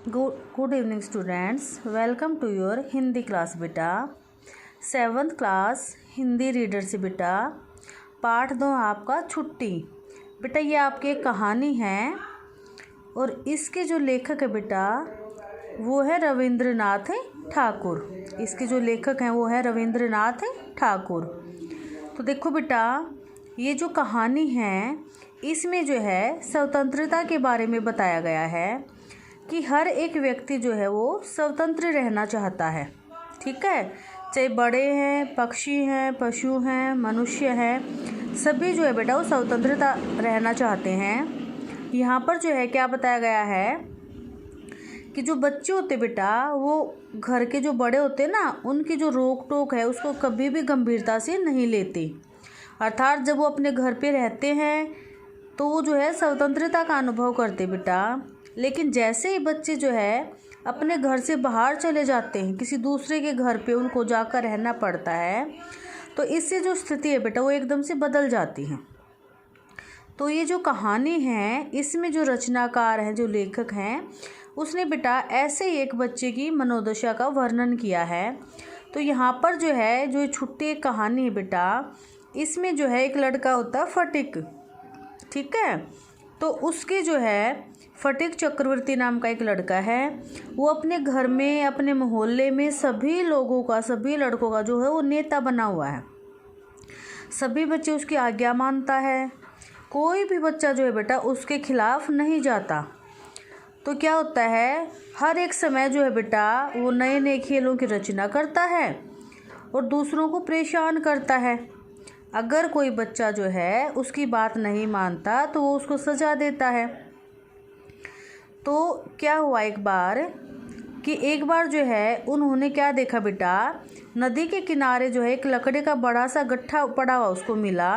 Good evening students, welcome to your Hindi class बेटा। 7th class Hindi reader से बेटा पाठ 2 आपका छुट्टी। बेटा ये आपकी एक कहानी है और इसके जो लेखक है बेटा वो है रविंद्रनाथ ठाकुर। इसके जो लेखक हैं वो है रविंद्रनाथ ठाकुर। तो देखो बेटा ये जो कहानी है इसमें जो है स्वतंत्रता के बारे में बताया गया है कि हर एक व्यक्ति जो है वो स्वतंत्र रहना चाहता है। ठीक है, चाहे बड़े हैं, पक्षी हैं, पशु हैं, मनुष्य हैं, सभी जो है बेटा वो स्वतंत्रता रहना चाहते हैं। यहाँ पर जो है क्या बताया गया है कि जो बच्चे होते बेटा वो घर के जो बड़े होते ना उनकी जो रोक टोक है उसको कभी भी गंभीरता से नहीं लेते। अर्थात जब वो अपने घर पे रहते हैं तो वो जो है स्वतंत्रता का अनुभव करते बेटा। लेकिन जैसे ही बच्चे जो है अपने घर से बाहर चले जाते हैं, किसी दूसरे के घर पे उनको जाकर रहना पड़ता है, तो इससे जो स्थिति है बेटा वो एकदम से बदल जाती है। तो ये जो कहानी है इसमें जो रचनाकार हैं, जो लेखक हैं, उसने बेटा ऐसे ही एक बच्चे की मनोदशा का वर्णन किया है। तो यहाँ पर जो है जो छुट्टी एक कहानी है बेटा, इसमें जो है एक लड़का होता है फटिक। ठीक है, तो उसके जो है फटिक चक्रवर्ती नाम का एक लड़का है, वो अपने घर में अपने मोहल्ले में सभी लोगों का, सभी लड़कों का जो है वो नेता बना हुआ है। सभी बच्चे उसकी आज्ञा मानता है, कोई भी बच्चा जो है बेटा उसके खिलाफ नहीं जाता। तो क्या होता है हर एक समय जो है बेटा वो नए नए खेलों की रचना करता है और दूसरों को परेशान करता है। अगर कोई बच्चा जो है उसकी बात नहीं मानता तो वो उसको सजा देता है। तो क्या हुआ एक बार जो है उन्होंने क्या देखा बेटा, नदी के किनारे जो है एक लकड़ी का बड़ा सा गट्ठा पड़ा हुआ उसको मिला।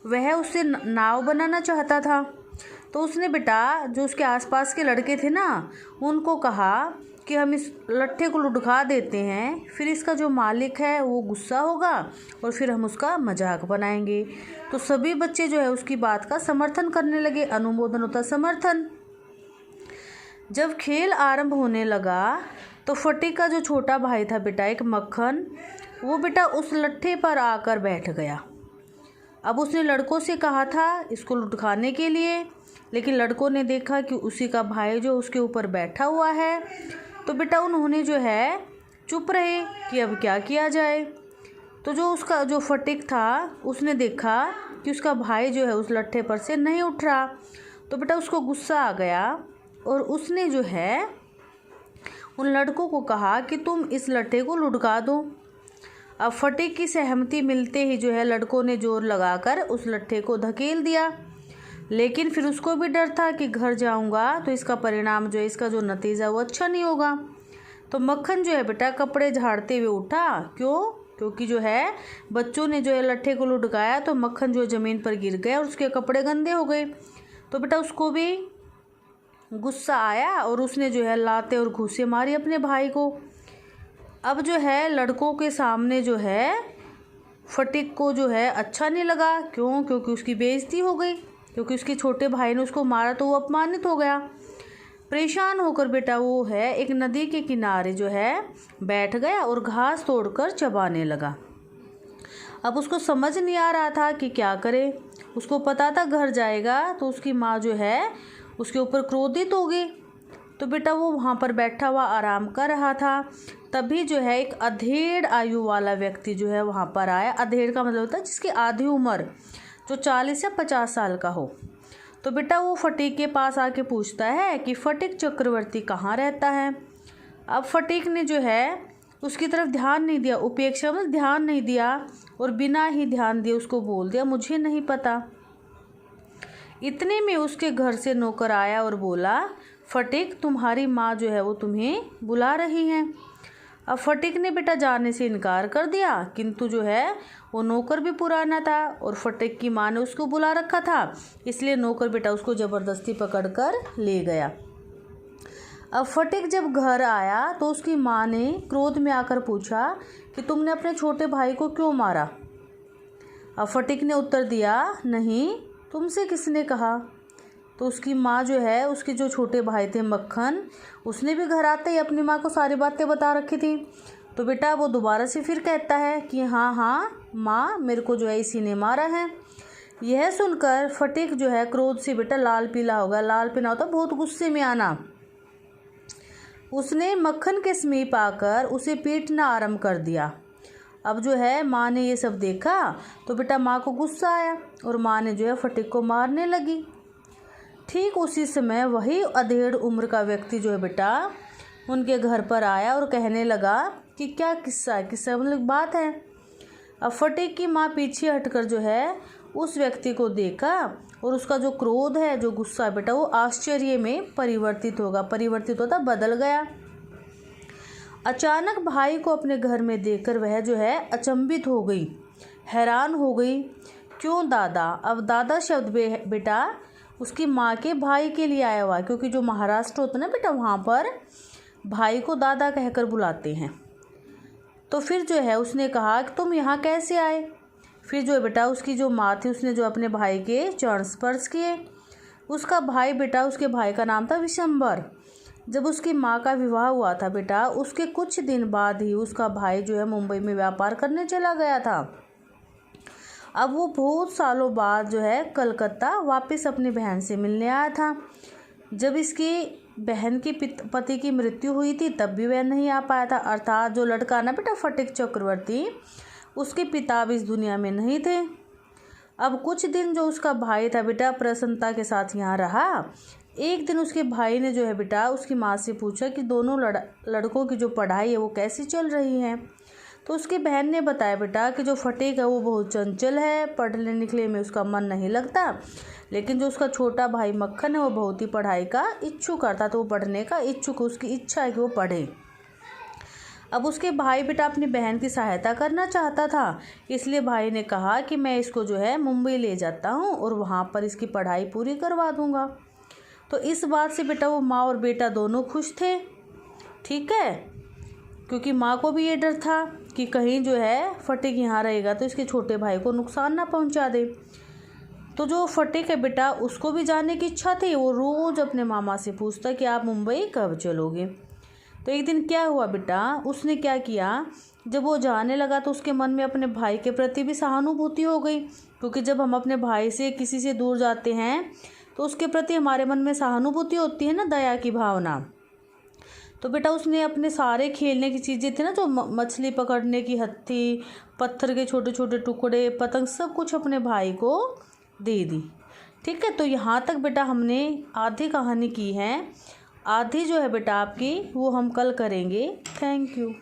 वह उससे नाव बनाना चाहता था। तो उसने बेटा जो उसके आसपास के लड़के थे ना उनको कहा कि हम इस लट्ठे को लुढ़का देते हैं, फिर इसका जो मालिक है वो गुस्सा होगा और फिर हम उसका मजाक बनाएंगे। तो सभी बच्चे जो है उसकी बात का समर्थन करने लगे। अनुमोदन होता समर्थन। जब खेल आरंभ होने लगा तो फटिक का जो छोटा भाई था बेटा एक मक्खन, वो बेटा उस लट्ठे पर आकर बैठ गया। अब उसने लड़कों से कहा था इसको लुढ़काने के लिए, लेकिन लड़कों ने देखा कि उसी का भाई जो उसके ऊपर बैठा हुआ है, तो बेटा उन्होंने जो है चुप रहे कि अब क्या किया जाए। तो जो उसका जो फटिक था उसने देखा कि उसका भाई जो है उस लट्ठे पर से नहीं उठ रहा। तो बेटा उसको गुस्सा आ गया और उसने जो है उन लड़कों को कहा कि तुम इस लट्ठे को लुढ़का दो। अब फटिक की सहमति मिलते ही जो है लड़कों ने जोर लगाकर उस लट्ठे को धकेल दिया। लेकिन फिर उसको भी डर था कि घर जाऊंगा तो इसका परिणाम जो है, इसका जो नतीजा वो अच्छा नहीं होगा। तो मक्खन जो है बेटा कपड़े झाड़ते हुए उठा। क्योंकि जो है बच्चों ने जो है लट्ठे को लुढ़काया तो मक्खन जो ज़मीन पर गिर गया और उसके कपड़े गंदे हो गए। तो बेटा उसको भी गुस्सा आया और उसने जो है लाते और घूंसे मारी अपने भाई को। अब जो है लड़कों के सामने जो है फटिक को जो है अच्छा नहीं लगा। क्योंकि उसकी बेइज्जती हो गई, क्योंकि उसके छोटे भाई ने उसको मारा तो वो अपमानित हो गया। परेशान होकर बेटा वो है एक नदी के किनारे जो है बैठ गया और घास तोड़कर चबाने लगा। अब उसको समझ नहीं आ रहा था कि क्या करे। उसको पता था घर जाएगा तो उसकी माँ जो है उसके ऊपर क्रोधित होगी। तो बेटा वो वहाँ पर बैठा हुआ आराम कर रहा था, तभी जो है एक अधेड़ आयु वाला व्यक्ति जो है वहाँ पर आया। अधेड़ का मतलब होता है जिसकी आधी उम्र जो 40 या 50 साल का हो। तो बेटा वो फटिक के पास आके पूछता है कि फटिक चक्रवर्ती कहाँ रहता है। अब फटिक ने जो है उसकी तरफ ध्यान नहीं दिया, उपेक्षा में ध्यान नहीं दिया और बिना ही ध्यान दिए उसको बोल दिया मुझे नहीं पता। इतने में उसके घर से नौकर आया और बोला फटिक तुम्हारी माँ जो है वो तुम्हें बुला रही हैं। अब फटिक ने बेटा जाने से इनकार कर दिया, किंतु जो है वो नौकर भी पुराना था और फटिक की माँ ने उसको बुला रखा था, इसलिए नौकर बेटा उसको ज़बरदस्ती पकड़कर ले गया। अब फटिक जब घर आया तो उसकी माँ ने क्रोध में आकर पूछा कि तुमने अपने छोटे भाई को क्यों मारा। अब फटिक ने उत्तर दिया नहीं, तुमसे किसने कहा। तो उसकी माँ जो है, उसके जो छोटे भाई थे मक्खन, उसने भी घर आते ही अपनी माँ को सारी बातें बता रखी थी। तो बेटा वो दोबारा से फिर कहता है कि हाँ हाँ माँ, मेरे को जो है इसी ने मारा है। यह सुनकर फटीक जो है क्रोध से बेटा लाल पीला होगा। लाल पीला होता बहुत गुस्से में आना। उसने मक्खन के समीप आकर उसे पीटना आरंभ कर दिया। अब जो है माँ ने ये सब देखा तो बेटा माँ को गुस्सा आया और माँ ने जो है फटीक को मारने लगी। ठीक उसी समय वही अधेड़ उम्र का व्यक्ति जो है बेटा उनके घर पर आया और कहने लगा कि क्या किस्सा मतलब बात है। अब फटीक की माँ पीछे हटकर जो है उस व्यक्ति को देखा और उसका जो क्रोध है, जो गुस्सा बेटा, वो आश्चर्य में परिवर्तित होता बदल गया। अचानक भाई को अपने घर में देखकर वह जो है अचंभित हो गई, हैरान हो गई। क्यों दादा? अब दादा शब्द बेटा उसकी माँ के भाई के लिए आया हुआ, क्योंकि जो महाराष्ट्र होता है ना बेटा, वहाँ पर भाई को दादा कहकर बुलाते हैं। तो फिर जो है उसने कहा कि तुम यहाँ कैसे आए? फिर जो है बेटा उसकी जो माँ थी उसने जो अपने भाई के चरण स्पर्श किए। उसका भाई बेटा, उसके भाई का नाम था विशंबर। जब उसकी माँ का विवाह हुआ था बेटा, उसके कुछ दिन बाद ही उसका भाई जो है मुंबई में व्यापार करने चला गया था। अब वो बहुत सालों बाद जो है कलकत्ता वापस अपनी बहन से मिलने आया था। जब इसकी बहन की पति की मृत्यु हुई थी तब भी वह नहीं आ पाया था। अर्थात जो लड़का ना बेटा फटीक चक्रवर्ती, उसके पिता अब इस दुनिया में नहीं थे। अब कुछ दिन जो उसका भाई था बेटा प्रसन्नता के साथ यहाँ रहा। एक दिन उसके भाई ने जो है बेटा उसकी माँ से पूछा कि दोनों लड़कों की जो पढ़ाई है वो कैसी चल रही है। तो उसकी बहन ने बताया बेटा कि जो फटीक है वो बहुत चंचल है, पढ़ने लिखने में उसका मन नहीं लगता, लेकिन जो उसका छोटा भाई मक्खन है वो बहुत ही पढ़ाई का इच्छुक करता, तो वो पढ़ने का इच्छुक, उसकी इच्छा है कि वो पढ़े। अब उसके भाई बेटा अपनी बहन की सहायता करना चाहता था, इसलिए भाई ने कहा कि मैं इसको जो है मुंबई ले जाता हूँ और वहाँ पर इसकी पढ़ाई पूरी करवा दूँगा। तो इस बात से बेटा वो माँ और बेटा दोनों खुश थे, ठीक है, क्योंकि माँ को भी ये डर था कि कहीं जो है फटीक यहाँ रहेगा तो इसके छोटे भाई को नुकसान ना पहुँचा दे। तो जो फटीक है बेटा उसको भी जाने की इच्छा थी। वो रोज़ अपने मामा से पूछता कि आप मुंबई कब चलोगे। तो एक दिन क्या हुआ बेटा, उसने क्या किया, जब वो जाने लगा तो उसके मन में अपने भाई के प्रति भी सहानुभूति हो गई, क्योंकि जब हम अपने भाई से किसी से दूर जाते हैं तो उसके प्रति हमारे मन में सहानुभूति होती है ना, दया की भावना। तो बेटा उसने अपने सारे खेलने की चीज़ें थी ना, जो मछली पकड़ने की हत्थी, पत्थर के छोटे छोटे टुकड़े, पतंग, सब कुछ अपने भाई को दे दी। ठीक है, तो यहाँ तक बेटा हमने आधी कहानी की है। आधी जो है बेटा आपकी वो हम कल करेंगे। Thank you.